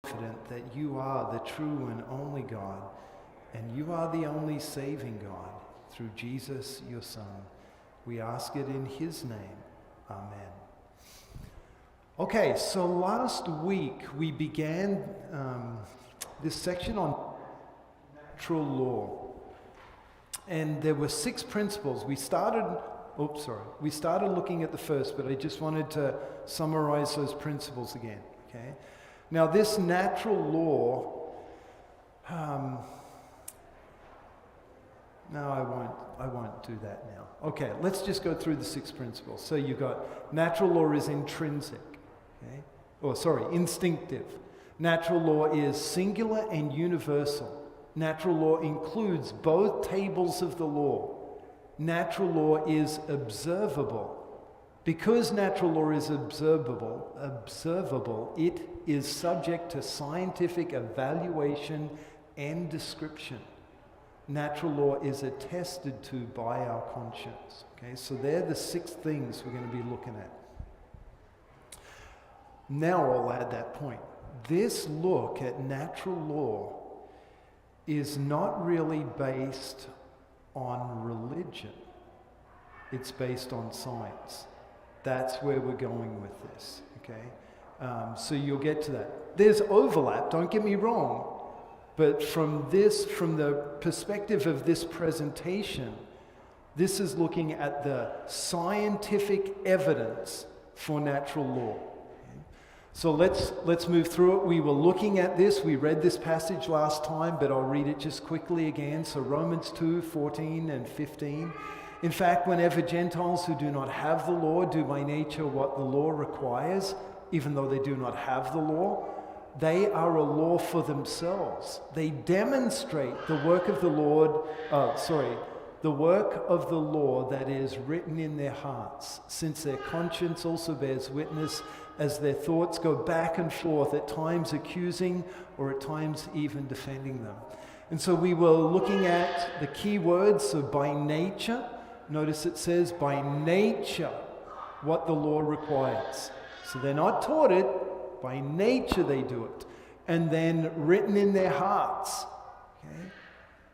confident that you are the true and only God, and you are the only saving God through Jesus, your Son. We ask it in his name. Amen. Okay, so last week we began this section on natural law. And there were 6 principles. We started looking at the first, but I just wanted to summarize those principles again. Okay. Now, this natural law, no, I won't do that now. Okay, let's just go through the 6 principles. So you've got natural law is intrinsic, instinctive. Natural law is singular and universal. Natural law includes both tables of the law. Natural law is observable. Because natural law is observable, it is subject to scientific evaluation and description. Natural law is attested to by our conscience. Okay, so they're the 6 things we're going to be looking at. Now I'll add that point. This look at natural law is not really based on religion. It's based on science. That's where we're going with this, okay? So you'll get to that. There's overlap, don't get me wrong, but from the perspective of this presentation, this is looking at the scientific evidence for natural law. Okay? So let's move through it. We were looking at this. We read this passage last time, but I'll read it just quickly again. So Romans 2:14 and 15. In fact, whenever Gentiles who do not have the law do by nature what the law requires, even though they do not have the law, they are a law for themselves. They demonstrate the work of the law that is written in their hearts, since their conscience also bears witness as their thoughts go back and forth, at times accusing or at times even defending them. And so we were looking at the key words, so by nature. Notice it says, by nature, what the law requires. So they're not taught it, by nature they do it. And then written in their hearts. Okay?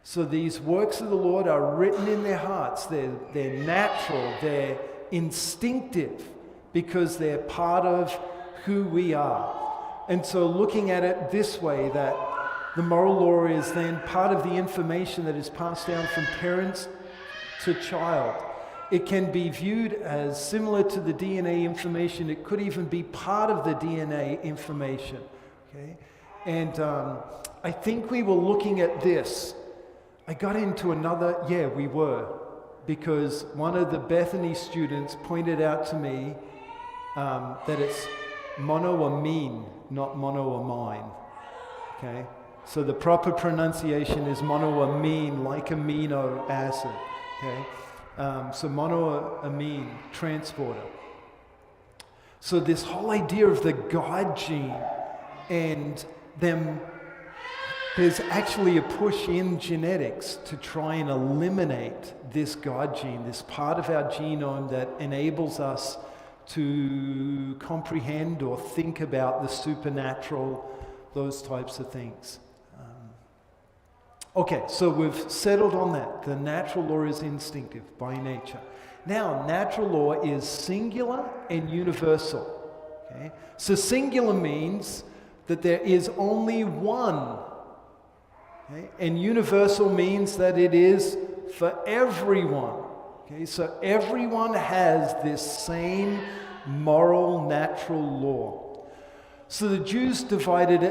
So these works of the Lord are written in their hearts. They're natural, they're instinctive, because they're part of who we are. And so looking at it this way, that the moral law is then part of the information that is passed down from parents to child. It can be viewed as similar to the DNA information. It could even be part of the DNA information. Okay? And I think we were looking at this. I got into another, we were, because one of the Bethany students pointed out to me that it's monoamine, not monoamine. Okay? So the proper pronunciation is monoamine, like amino acid. Okay? So monoamine transporter. So this whole idea of the God gene, and there's actually a push in genetics to try and eliminate this God gene, this part of our genome that enables us to comprehend or think about the supernatural, those types of things. Okay, so we've settled on that. The natural law is instinctive by nature. Now, natural law is singular and universal. Okay? So singular means that there is only one. Okay? And universal means that it is for everyone. Okay? So everyone has this same moral, natural law. So the Jews divided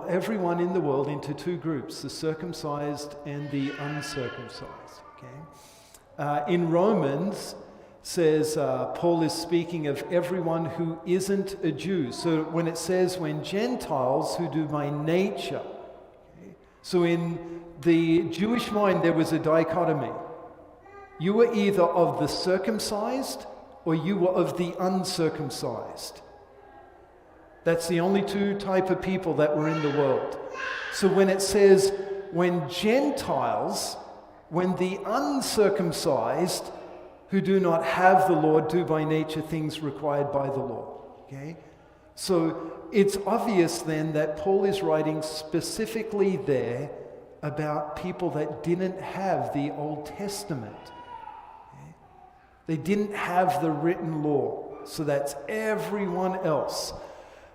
everyone in the world into 2 groups, the circumcised and the uncircumcised. Okay? In Romans, says Paul is speaking of everyone who isn't a Jew. So when it says when Gentiles who do by nature, okay? So in the Jewish mind there was a dichotomy. You were either of the circumcised or you were of the uncircumcised. That's the only 2 type of people that were in the world. So when it says, when Gentiles, when the uncircumcised who do not have the law do by nature things required by the law. Okay? So it's obvious then that Paul is writing specifically there about people that didn't have the Old Testament. They didn't have the written law. So that's everyone else.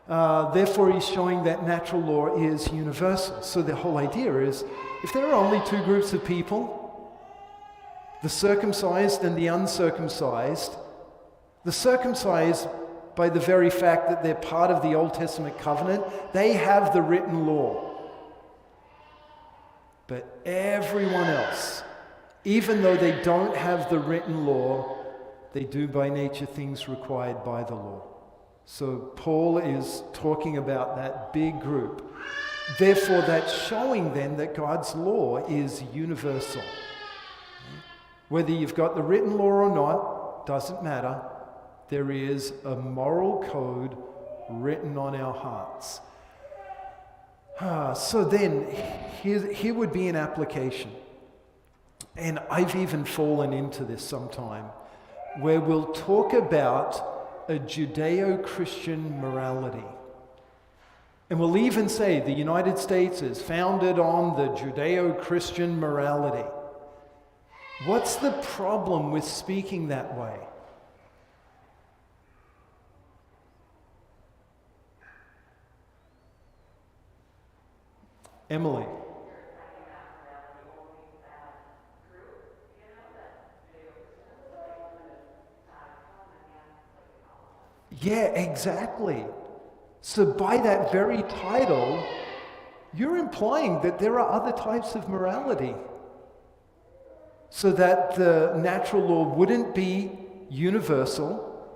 Therefore, he's showing that natural law is universal. So the whole idea is, if there are only two groups of people, the circumcised and the uncircumcised, the circumcised, by the very fact that they're part of the Old Testament covenant, they have the written law. But everyone else, even though they don't have the written law, they do by nature things required by the law. So Paul is talking about that big group. Therefore, that's showing then that God's law is universal. Whether you've got the written law or not, doesn't matter. There is a moral code written on our hearts. So then, here would be an application. And I've even fallen into this sometime, where we'll talk about a Judeo-Christian morality. And we'll even say the United States is founded on the Judeo-Christian morality. What's the problem with speaking that way? Emily. Yeah, exactly. So by that very title, you're implying that there are other types of morality. So that the natural law wouldn't be universal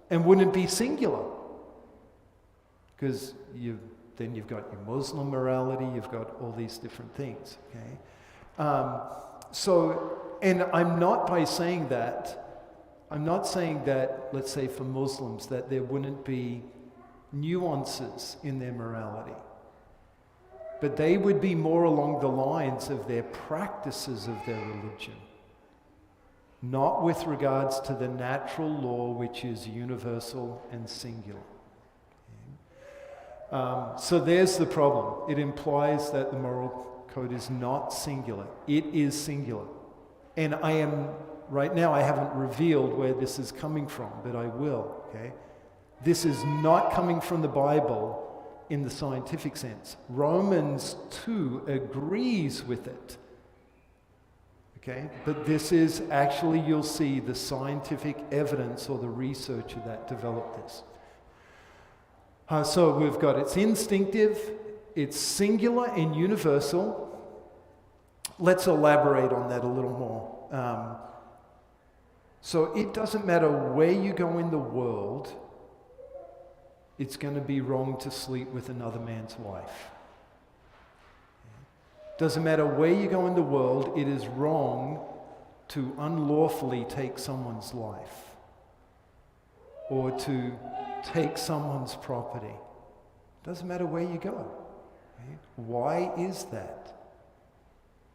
and wouldn't be singular. Because then you've got your Muslim morality, you've got all these different things, okay? And I'm not saying that, let's say for Muslims, that there wouldn't be nuances in their morality. But they would be more along the lines of their practices of their religion, not with regards to the natural law, which is universal and singular. So there's the problem. It implies that the moral code is not singular. It is singular. And right now I haven't revealed where this is coming from, but I will, okay? This is not coming from the Bible in the scientific sense. Romans 2 agrees with it, okay? But this is actually, you'll see, the scientific evidence or the researcher that developed this. So we've got it's instinctive, it's singular and universal. Let's elaborate on that a little more. So it doesn't matter where you go in the world, it's going to be wrong to sleep with another man's wife. Doesn't matter where you go in the world, it is wrong to unlawfully take someone's life or to take someone's property. Doesn't matter where you go. Right? Why is that?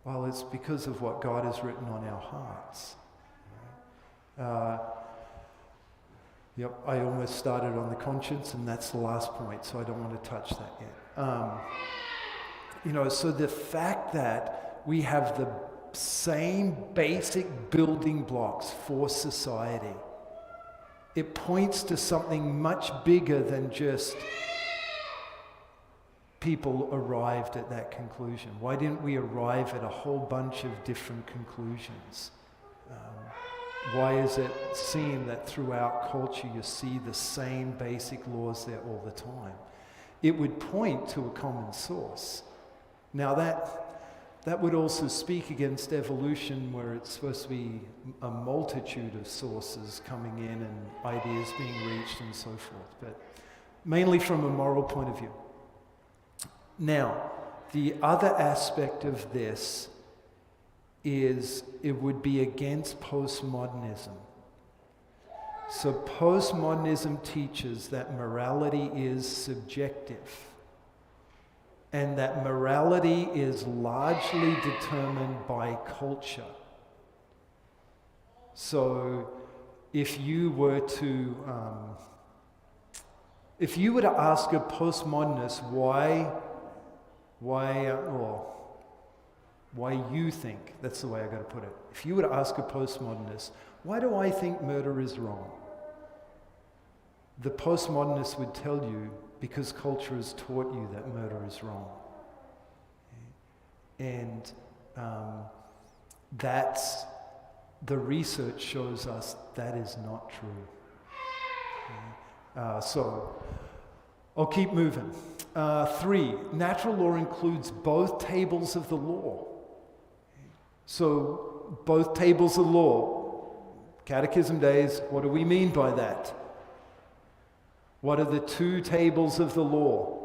Well, it's because of what God has written on our hearts. I almost started on the conscience, and that's the last point, so I don't want to touch that yet. So the fact that we have the same basic building blocks for society, it points to something much bigger than just people arrived at that conclusion. Why didn't we arrive at a whole bunch of different conclusions? Why is it seen that throughout culture you see the same basic laws there all the time? It would point to a common source. Now that would also speak against evolution, where it's supposed to be a multitude of sources coming in and ideas being reached and so forth, but mainly from a moral point of view. Now, the other aspect of this is it would be against postmodernism. So postmodernism teaches that morality is subjective and that morality is largely determined by culture. So if you were to If you were to ask a postmodernist why you think, that's the way I got to put it. If you were to ask a postmodernist, why do I think murder is wrong? The postmodernist would tell you, because culture has taught you that murder is wrong. And that's, the research shows us that is not true. So, I'll keep moving. 3, natural law includes both tables of the law. So, both tables of law. Catechism days, what do we mean by that? What are the 2 tables of the law?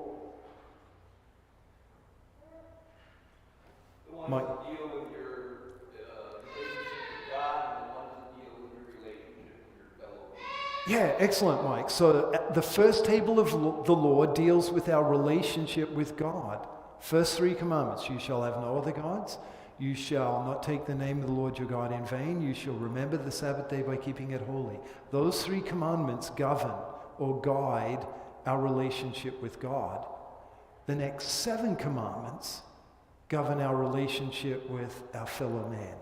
The ones that deal with your relationship with God, and the ones that deal with your relationship with your fellow people. Yeah, excellent, Mike. So the first table of the law deals with our relationship with God. First 3 commandments: you shall have no other gods. You shall not take the name of the Lord your God in vain. You shall remember the Sabbath day by keeping it holy. Those 3 commandments govern or guide our relationship with God. The next 7 commandments govern our relationship with our fellow man.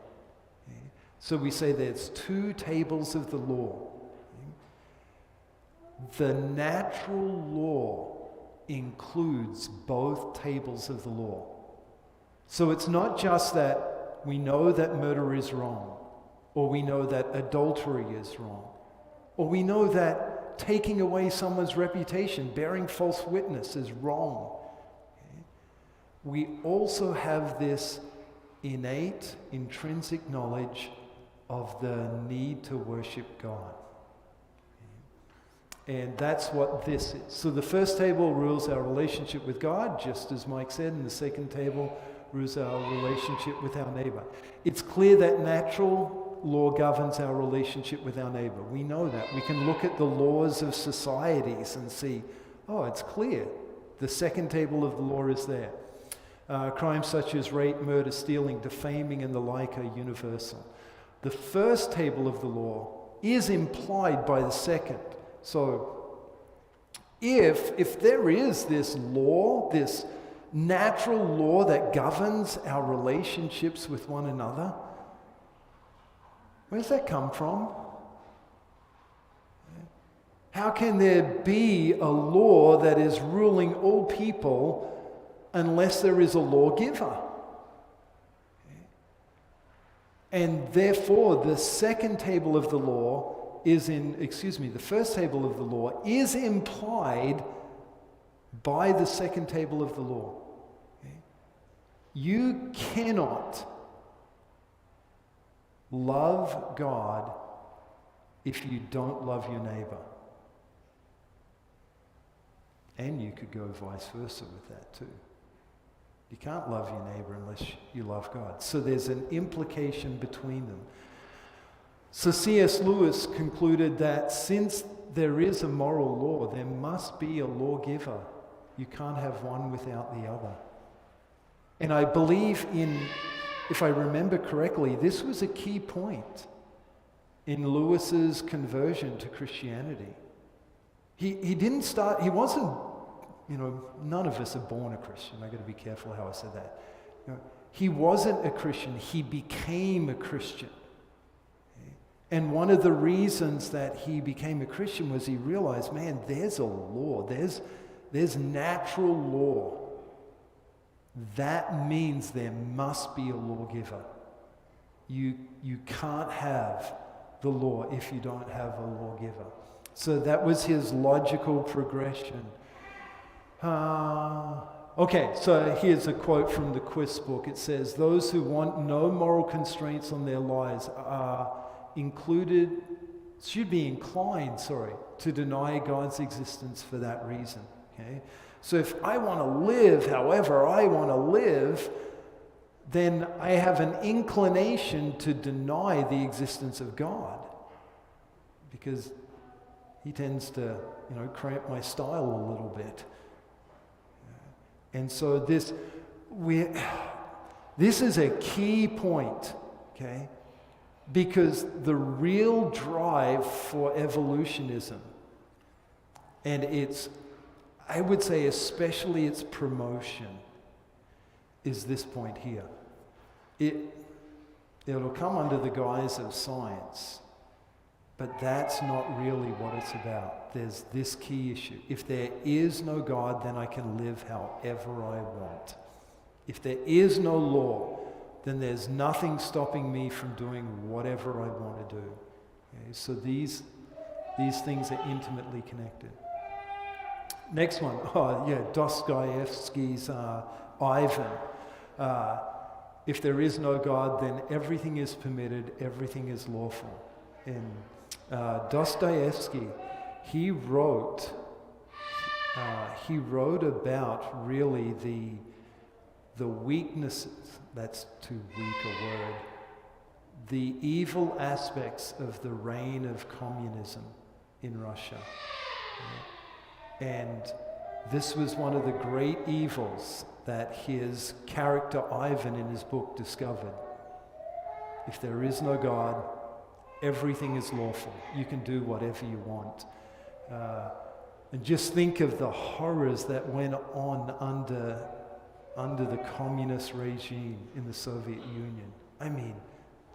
Okay? So we say there's 2 tables of the law. Okay? The natural law includes both tables of the law. So it's not just that we know that murder is wrong, or we know that adultery is wrong, or we know that taking away someone's reputation, bearing false witness is wrong. Okay? We also have this innate, intrinsic knowledge of the need to worship God. Okay? And that's what this is. So the first table rules our relationship with God, just as Mike said, and the second table rules our relationship with our neighbor. It's clear that natural law governs our relationship with our neighbor. We know that. We can look at the laws of societies and see, oh, it's clear. The second table of the law is there. Crimes such as rape, murder, stealing, defaming, and the like are universal. The first table of the law is implied by the second. So, if there is this law, this natural law that governs our relationships with one another, where does that come from? How can there be a law that is ruling all people unless there is a lawgiver? And therefore, the second table of the law the first table of the law is implied by the second table of the law. Okay? You cannot love God if you don't love your neighbor. And you could go vice versa with that too. You can't love your neighbor unless you love God. So there's an implication between them. So C.S. Lewis concluded that since there is a moral law, there must be a lawgiver. You can't have one without the other. And I believe if I remember correctly, this was a key point in Lewis's conversion to Christianity. He wasn't, none of us are born a Christian. I've got to be careful how I said that. He wasn't a Christian, he became a Christian. And one of the reasons that he became a Christian was he realized, man, there's a law, there's natural law. That means there must be a lawgiver. You can't have the law if you don't have a lawgiver. So that was his logical progression. Okay, so here's a quote from the Quiz book. It says, those who want no moral constraints on their lives should be inclined to deny God's existence for that reason. Okay? So if I want to live however I want to live, then I have an inclination to deny the existence of God, because he tends to, cramp my style a little bit. And so this is a key point, okay? Because the real drive for evolutionism And I would say especially its promotion is this point here. It'll come under the guise of science, but that's not really what it's about. There's this key issue. If there is no God, then I can live however I want. If there is no law, then there's nothing stopping me from doing whatever I want to do. Okay? So these things are intimately connected. Next one, Dostoevsky's Ivan. If there is no God, then everything is permitted, everything is lawful. And Dostoevsky, he wrote about really the weaknesses, that's too weak a word, the evil aspects of the reign of communism in Russia. And this was one of the great evils that his character Ivan in his book discovered. If there is no God, everything is lawful. You can do whatever you want. And just think of the horrors that went on under the communist regime in the Soviet Union. I mean,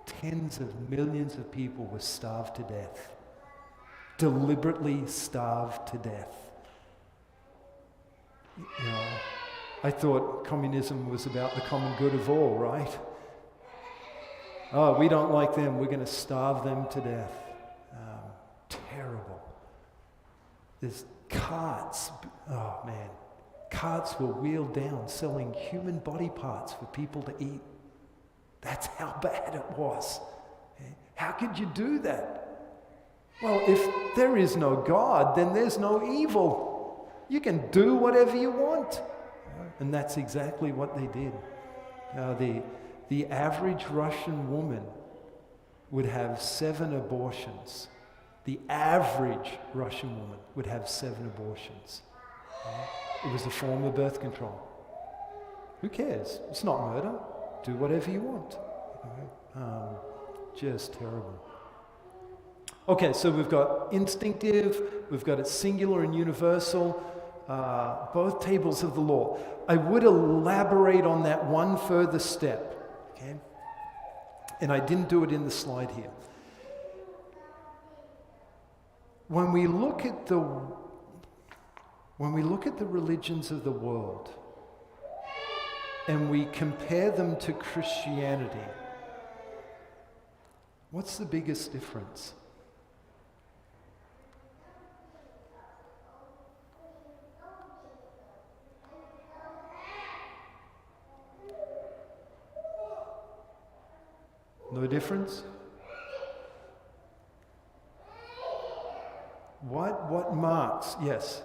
tens of millions of people were starved to death. Deliberately starved to death. You know, I thought communism was about the common good of all, right? Oh, we don't like them, we're going to starve them to death. Terrible. There's carts, oh man, carts were wheeled down selling human body parts for people to eat. That's how bad it was. How could you do that? Well, if there is no God, then there's no evil. You can do whatever you want. And that's exactly what they did. The average Russian woman would have 7 abortions. The average Russian woman would have 7 abortions. It was a form of birth control. Who cares? It's not murder. Do whatever you want. Just terrible. Okay, so we've got instinctive, we've got it singular and universal, both tables of the law. I would elaborate on that one further step, okay? And I didn't do it in the slide here. When we look at the religions of the world and we compare them to Christianity, what's the biggest difference? No difference? What marks? Yes.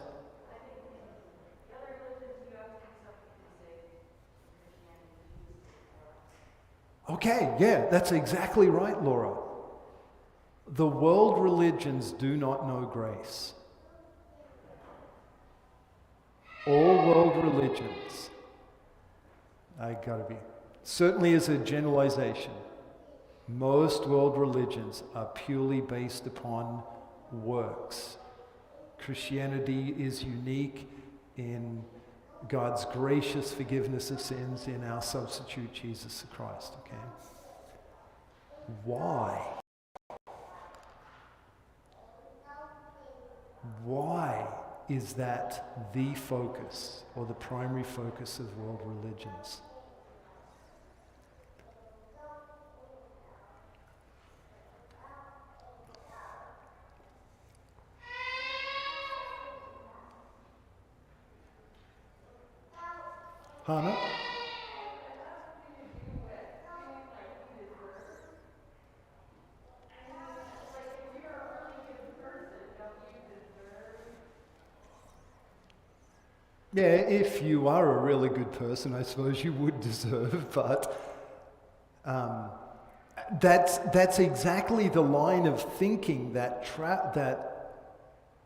Okay, yeah, that's exactly right, Laura. The world religions do not know grace. All world religions, certainly as a generalization, most world religions are purely based upon works. Christianity is unique in God's gracious forgiveness of sins in our substitute, Jesus Christ, okay? Why? Why is that the focus or the primary focus of world religions? Hannah? Yeah, if you are a really good person, I suppose you would deserve, but that's exactly the line of thinking that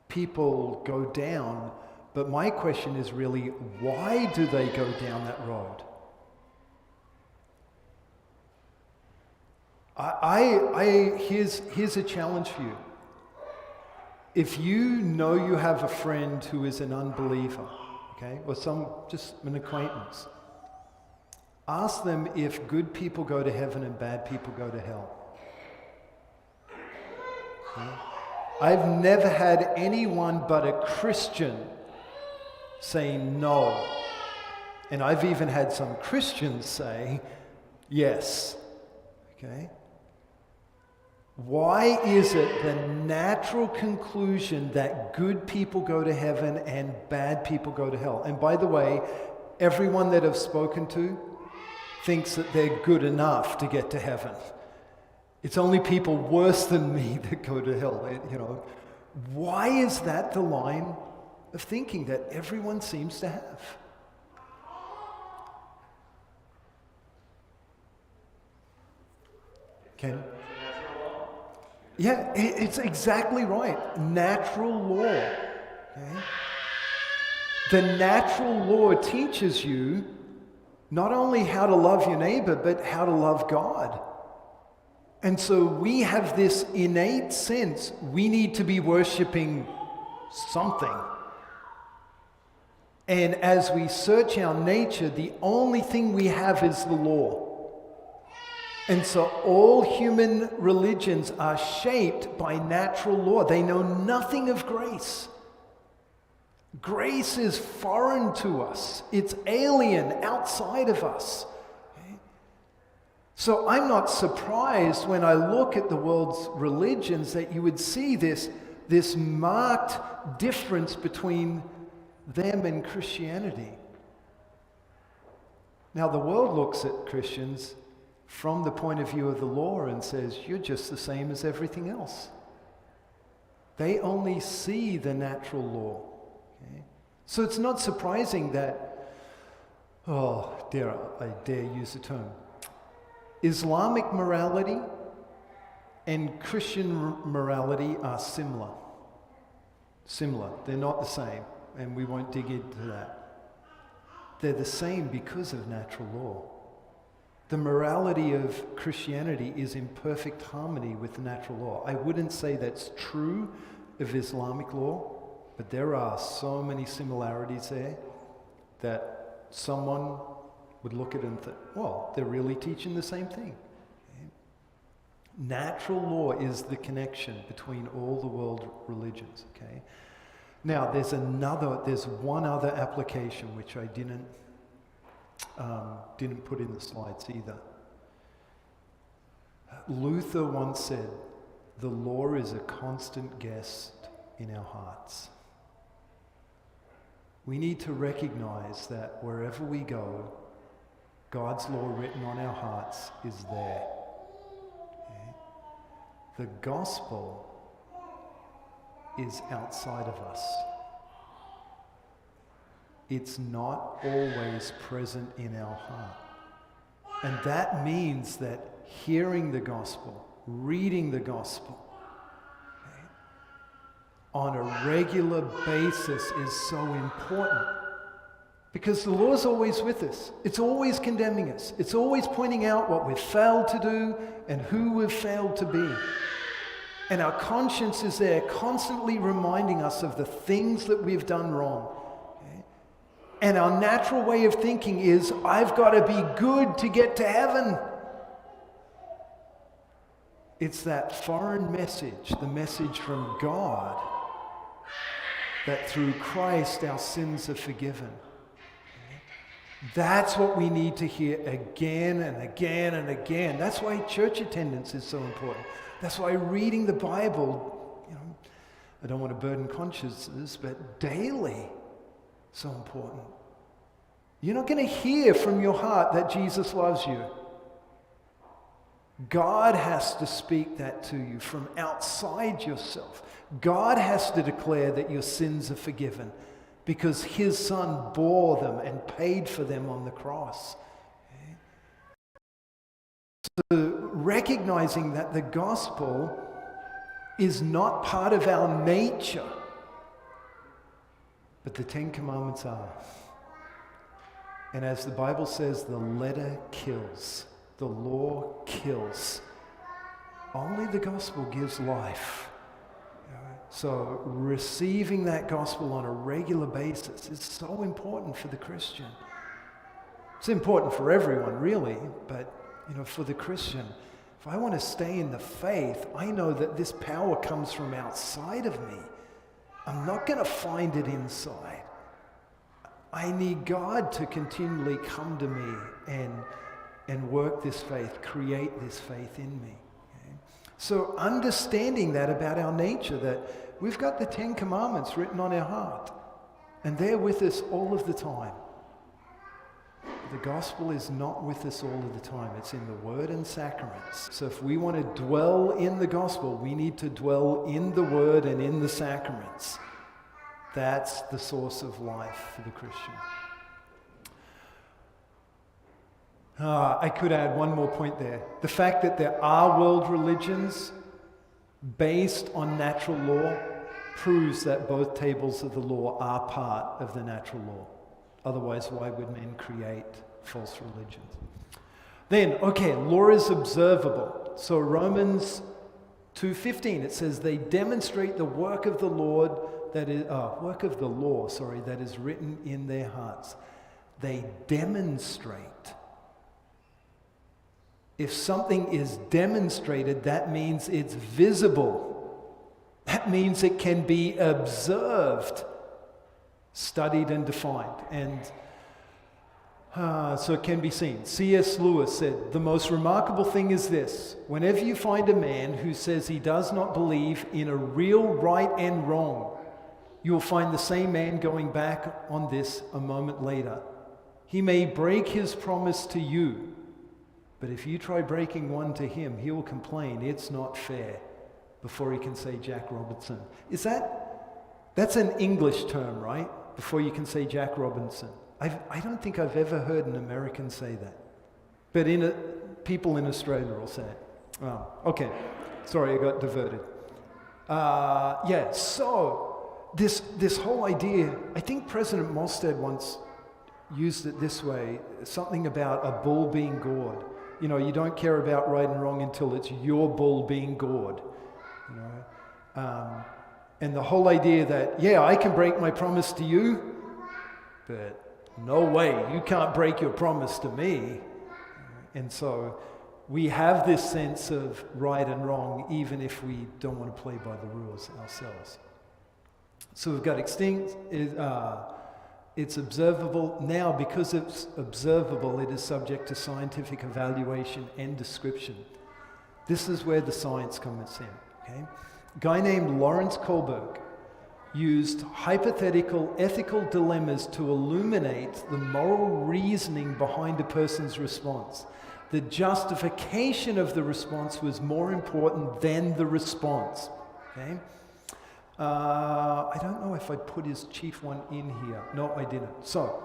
people go down. But my question is really, why do they go down that road? Here's a challenge for you. If you know you have a friend who is an unbeliever, okay, or just an acquaintance, ask them if good people go to heaven and bad people go to hell. Okay? I've never had anyone but a Christian say no. And I've even had some Christians say yes. Okay? Why is it the natural conclusion that good people go to heaven and bad people go to hell? And by the way, everyone that I've spoken to thinks that they're good enough to get to heaven. It's only people worse than me that go to hell, you know. Why is that the line of thinking that everyone seems to have? Ken? Yeah, it's exactly right. Natural law. Okay? The natural law teaches you not only how to love your neighbor, but how to love God. And so we have this innate sense we need to be worshiping something. And as we search our nature, the only thing we have is the law. And so all human religions are shaped by natural law. They know nothing of grace. Grace is foreign to us. It's alien, outside of us. Okay? So I'm not surprised when I look at the world's religions that you would see this marked difference between them and Christianity. Now the world looks at Christians from the point of view of the law and says, you're just the same as everything else. They only see the natural law. Okay? So it's not surprising that, I dare use the term, Islamic morality and Christian morality are similar. Similar. They're not the same, and we won't dig into that. They're the same because of natural law. The morality of Christianity is in perfect harmony with the natural law. I wouldn't say that's true of Islamic law, but there are so many similarities there that someone would look at it and think, well, they're really teaching the same thing. Okay? Natural law is the connection between all the world religions. Okay? Now, there's one other application which I didn't put in the slides either. Luther once said, the law is a constant guest in our hearts. We need to recognize that wherever we go, God's law written on our hearts is there. Okay? The gospel is outside of us. It's not always present in our heart. And that means that hearing the gospel, reading the gospel, okay, on a regular basis is so important. Because the law is always with us. It's always condemning us. It's always pointing out what we've failed to do and who we've failed to be. And our conscience is there constantly reminding us of the things that we've done wrong. And our natural way of thinking is, I've got to be good to get to heaven. It's that foreign message, the message from God, that through Christ our sins are forgiven. That's what we need to hear again and again and again. That's why church attendance is so important. That's why reading the Bible, I don't want to burden consciences, but daily, so important. You're not going to hear from your heart that Jesus loves you. God has to speak that to you from outside yourself. God has to declare that your sins are forgiven because his son bore them and paid for them on the cross. Okay? So recognizing that the gospel is not part of our nature, but the Ten Commandments are. And as the Bible says, the letter kills. The law kills. Only the gospel gives life. So receiving that gospel on a regular basis is so important for the Christian. It's important for everyone, really, but for the Christian, if I want to stay in the faith, I know that this power comes from outside of me. I'm not going to find it inside. I need God to continually come to me and work this faith, create this faith in me. Okay? So understanding that about our nature, that we've got the 10 Commandments written on our heart, and they're with us all of the time. The gospel is not with us all of the time. It's in the word and sacraments. So if we want to dwell in the gospel, we need to dwell in the word and in the sacraments. That's the source of life for the Christian. I could add one more point there. The fact that there are world religions based on natural law proves that both tables of the law are part of the natural law. Otherwise, why would men create false religions? Then, law is observable. So Romans 2:15, it says they demonstrate the work of the Lord that is written in their hearts. They demonstrate. If something is demonstrated, that means it's visible. That means it can be observed, studied and defined, and so it can be seen. C.S. Lewis said, the most remarkable thing is this: whenever you find a man who says he does not believe in a real right and wrong, you will find the same man going back on this a moment later. He may break his promise to you, but if you try breaking one to him, he will complain it's not fair before he can say Jack Robinson. That's an English term, right? Before you can say Jack Robinson. I don't think I've ever heard an American say that. But people in Australia will say it. Oh, okay. Sorry, I got diverted. So this whole idea, I think President Molstad once used it this way, something about a bull being gored. You don't care about right and wrong until it's your bull being gored. And the whole idea that, I can break my promise to you, but no way, you can't break your promise to me. And so we have this sense of right and wrong, even if we don't want to play by the rules ourselves. So we've got extinct, it's observable. Now, because it's observable, it is subject to scientific evaluation and description. This is where the science comes in. Okay? A guy named Lawrence Kohlberg used hypothetical ethical dilemmas to illuminate the moral reasoning behind a person's response. The justification of the response was more important than the response. Okay? I don't know if I put his chief one in here. No, I didn't. So,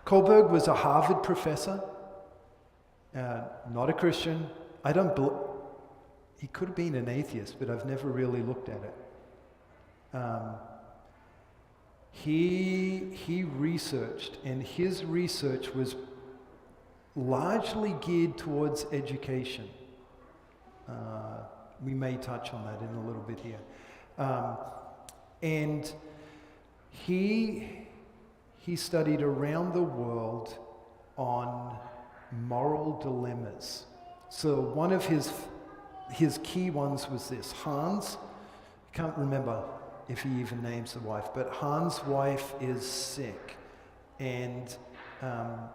Kohlberg was a Harvard professor, not a Christian. He could have been an atheist, but I've never really looked at it. He researched, and his research was largely geared towards education. We may touch on that in a little bit here. And he studied around the world on moral dilemmas. So one of his key ones was this. Hans, I can't remember if he even names the wife, but Hans' wife is sick. And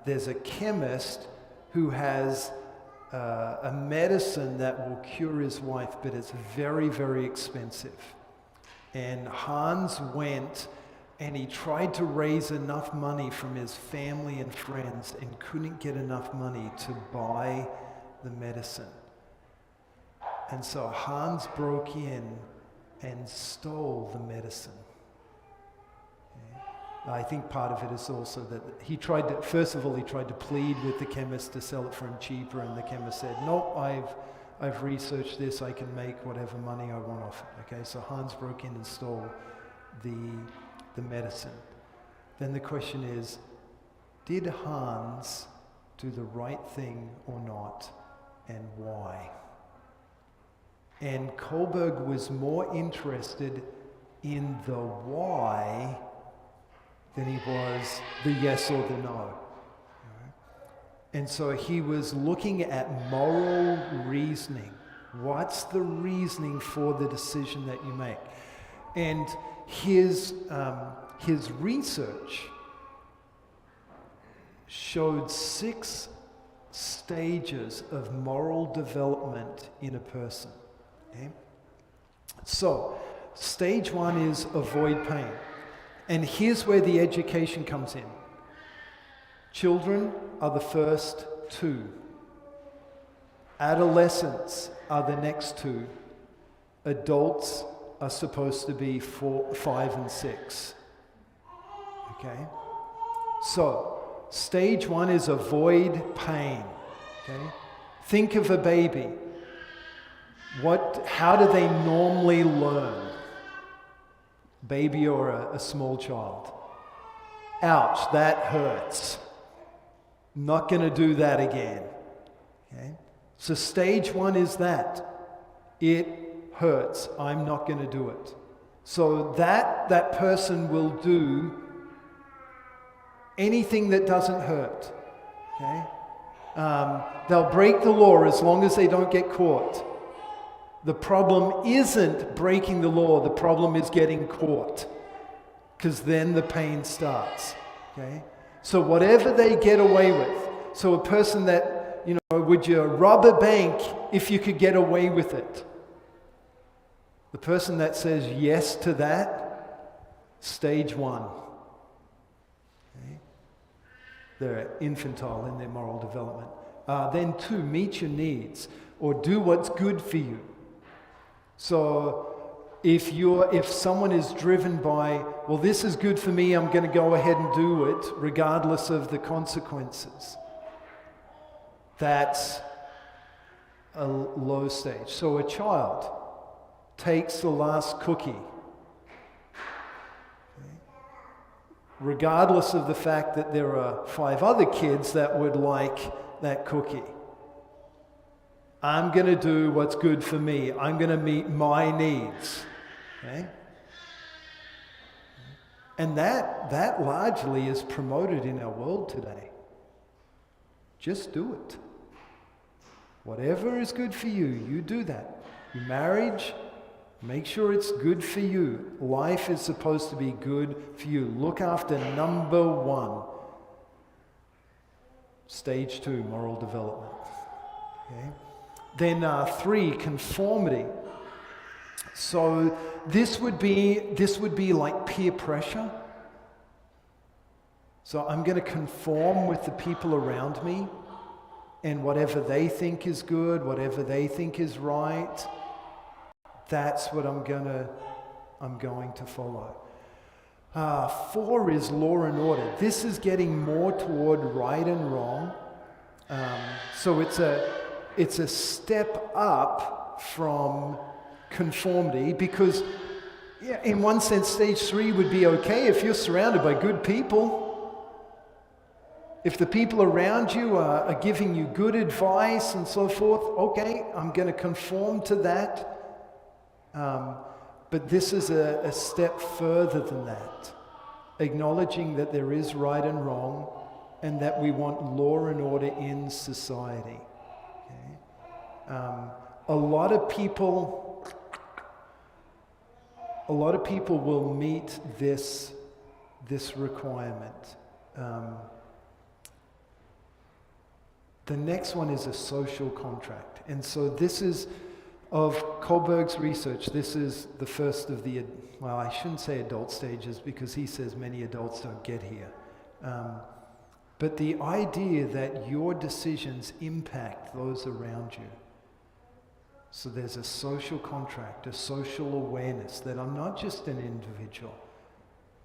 there's a chemist who has a medicine that will cure his wife, but it's very, very expensive. And Hans went and he tried to raise enough money from his family and friends and couldn't get enough money to buy the medicine. And so Hans broke in and stole the medicine. Okay. I think part of it is also that he tried to plead with the chemist to sell it for him cheaper, and the chemist said, nope, I've researched this, I can make whatever money I want off it. Okay, so Hans broke in and stole the medicine. Then the question is, did Hans do the right thing or not, and why? And Kohlberg was more interested in the why than he was the yes or the no. And so he was looking at moral reasoning. What's the reasoning for the decision that you make? And his research showed 6 stages of moral development in a person. Okay? So, stage 1 is avoid pain. And here's where the education comes in. Children are the first 2. Adolescents are the next 2. Adults are supposed to be 4, 5, and 6. Okay? So, stage 1 is avoid pain. Okay? Think of a baby. How do they normally learn? Baby or a small child? Ouch, that hurts. Not going to do that again. Okay? So stage 1 is that. It hurts. I'm not going to do it. So that person will do anything that doesn't hurt. Okay? They'll break the law as long as they don't get caught. The problem isn't breaking the law. The problem is getting caught. Because then the pain starts. Okay? So whatever they get away with. So a person that, would you rob a bank if you could get away with it? The person that says yes to that, stage 1. Okay? They're infantile in their moral development. Then 2, meet your needs or do what's good for you. So if someone is driven by, well, this is good for me, I'm going to go ahead and do it regardless of the consequences. That's a low stage. So a child takes the last cookie, okay, regardless of the fact that there are 5 other kids that would like that cookie. I'm going to do what's good for me. I'm going to meet my needs. Okay? And that largely is promoted in our world today. Just do it. Whatever is good for you, you do that. Your marriage, make sure it's good for you. Life is supposed to be good for you. Look after number 1. Stage 2, moral development. Okay? Then 3, conformity. So this would be like peer pressure. So I'm going to conform with the people around me, and whatever they think is good, whatever they think is right, that's what I'm going to follow. 4 is law and order. This is getting more toward right and wrong. So it's a step up from conformity, because in one sense stage 3 would be okay if you're surrounded by good people. If the people around you are giving you good advice and so forth, okay, I'm going to conform to that. But this is a step further than that, acknowledging that there is right and wrong and that we want law and order in society. Okay? A lot of people will meet this requirement. The next one is a social contract. And so this is, of Kohlberg's research, this is the first of the, well, I shouldn't say adult stages because he says many adults don't get here. But the idea that your decisions impact those around you. So there's a social contract, a social awareness that I'm not just an individual.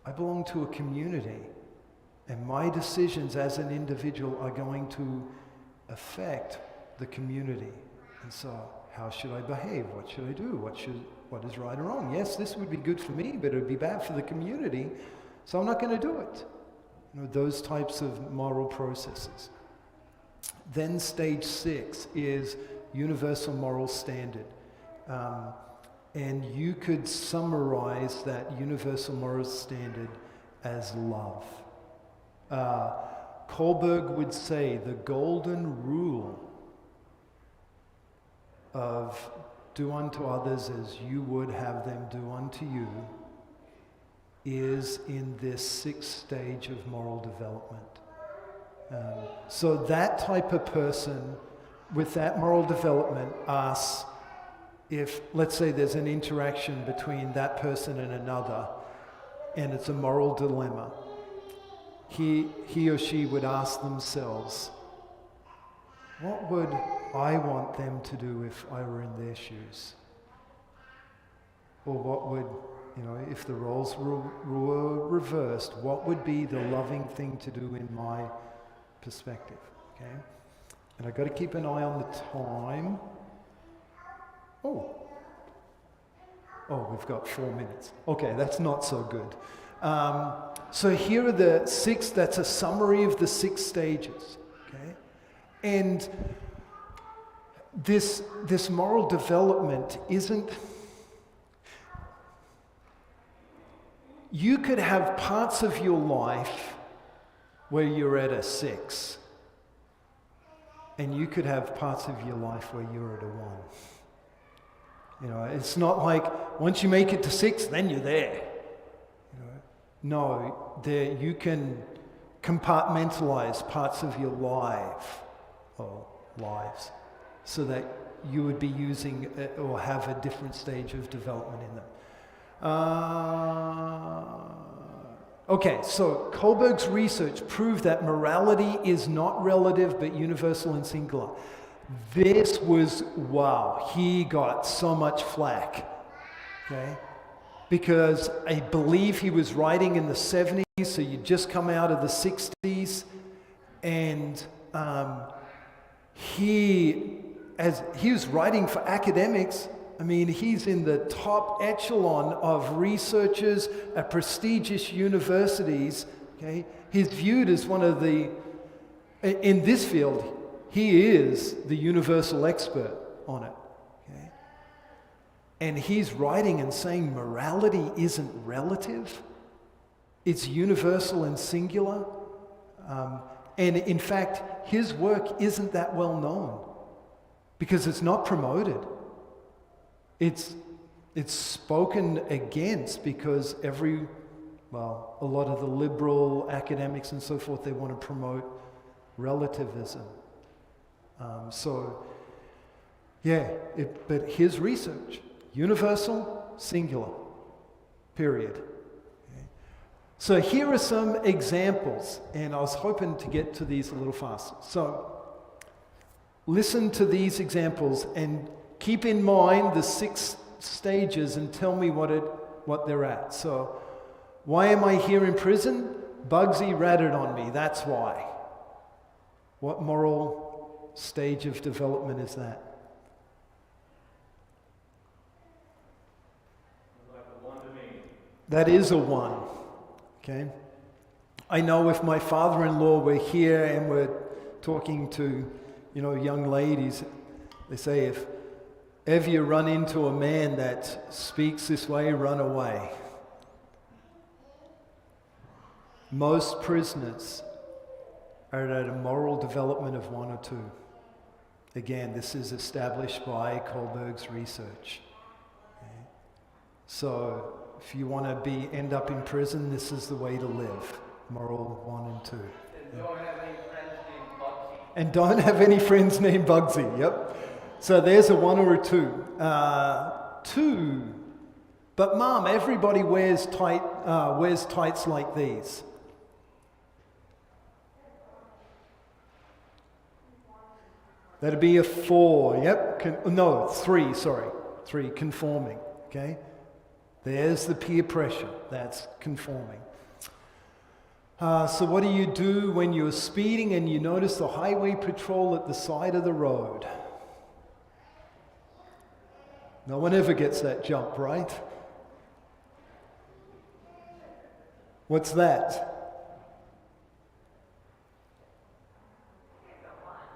I belong to a community, and my decisions as an individual are going to affect the community. And so, how should I behave? What should I do? What is right or wrong? Yes, this would be good for me, but it would be bad for the community, so I'm not going to do it. Those types of moral processes. Then stage 6 is universal moral standard. And you could summarize that universal moral standard as love. Kohlberg would say the golden rule of do unto others as you would have them do unto you is in this sixth stage of moral development. So that type of person with that moral development asks if, let's say there's an interaction between that person and another, and it's a moral dilemma, he or she would ask themselves, what would I want them to do if I were in their shoes? Or what would, if the roles were reversed, what would be the loving thing to do in my perspective? Okay? And I've got to keep an eye on the time. Oh, we've got 4 minutes. Okay, that's not so good. So here are the six, that's a summary of the 6 stages. Okay? And this moral development isn't... You could have parts of your life where you're at a 6. And you could have parts of your life where you're at a 1. It's not like once you make it to 6, then you're there. No, you can compartmentalize parts of your life or lives so that you would be using or have a different stage of development in them. Okay, so Kohlberg's research proved that morality is not relative but universal and singular. This was, wow, he got so much flack, okay? Because I believe he was writing in the 70s, so you'd just come out of the 60s, and he was writing for academics. I mean, he's in the top echelon of researchers at prestigious universities, okay? He's viewed as one of the, in this field, he is the universal expert on it, okay? And he's writing and saying morality isn't relative, it's universal and singular. And in fact, his work isn't that well known because it's not promoted. It's spoken against because a lot of the liberal academics and so forth, they want to promote relativism. But his research, universal, singular, period. Okay. So here are some examples, and I was hoping to get to these a little faster. So listen to these examples and keep in mind the 6 stages and tell me what they're at. So, why am I here in prison? Bugsy ratted on me, that's why. What moral stage of development is that? Like a 1 to me. That is a 1, okay? I know if my father-in-law were here and we're talking to, young ladies, they say if ever you run into a man that speaks this way, run away. Most prisoners are at a moral development of 1 or 2. Again, this is established by Kohlberg's research. Okay. So, if you want to end up in prison, this is the way to live. Moral 1 and 2. And don't have any friends named Bugsy. Yep. So there's a 1 or a 2. 2. But Mom, everybody wears tights like these. That'd be a 4. Yep. 3. Sorry. 3. Conforming. Okay. There's the peer pressure. That's conforming. So what do you do when you're speeding and you notice the highway patrol at the side of the road? No one ever gets that jump, right? What's that?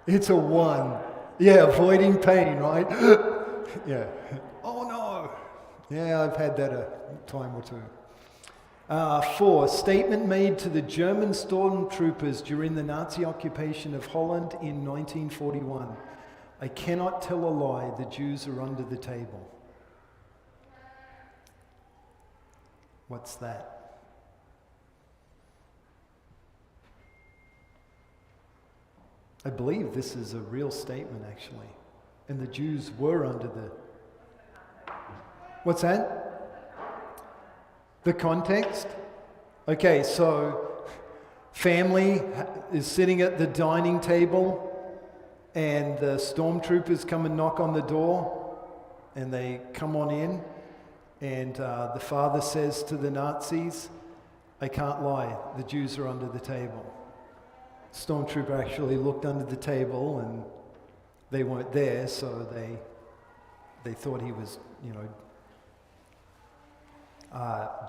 It's a 1. Yeah, avoiding pain, right? Yeah. Oh, Yeah, I've had that a time or two. 4, statement made to the German stormtroopers during the Nazi occupation of Holland in 1941. I cannot tell a lie, the Jews are under the table. What's that? I believe this is a real statement, actually. And the Jews were under the... What's that? The context? Okay, so family is sitting at the dining table and the stormtroopers come and knock on the door and they come on in and the father says to the Nazis, I can't lie, the Jews are under the table. Stormtrooper actually looked under the table and they weren't there, so they thought he was,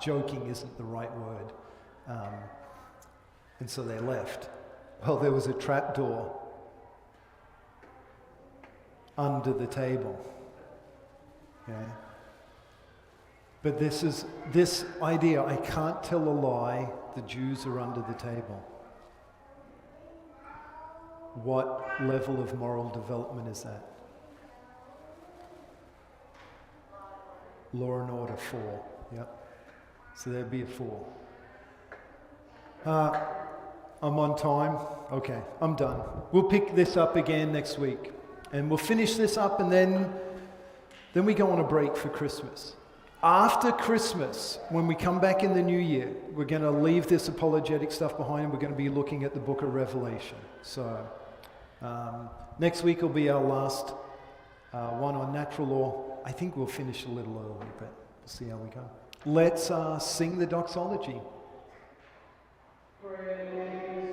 joking isn't the right word. And so they left. Well, there was a trap door under the table. Okay? But this idea, I can't tell a lie, the Jews are under the table. What level of moral development is that? Law and Order 4. Yep. So there'd be a 4. I'm on time. Okay, I'm done. We'll pick this up again next week. And we'll finish this up and then we go on a break for Christmas. After Christmas, when we come back in the new year, we're going to leave this apologetic stuff behind and we're going to be looking at the book of Revelation. So next week will be our last one on natural law. I think we'll finish a little early, but we'll see how we go. Let's sing the doxology. Praise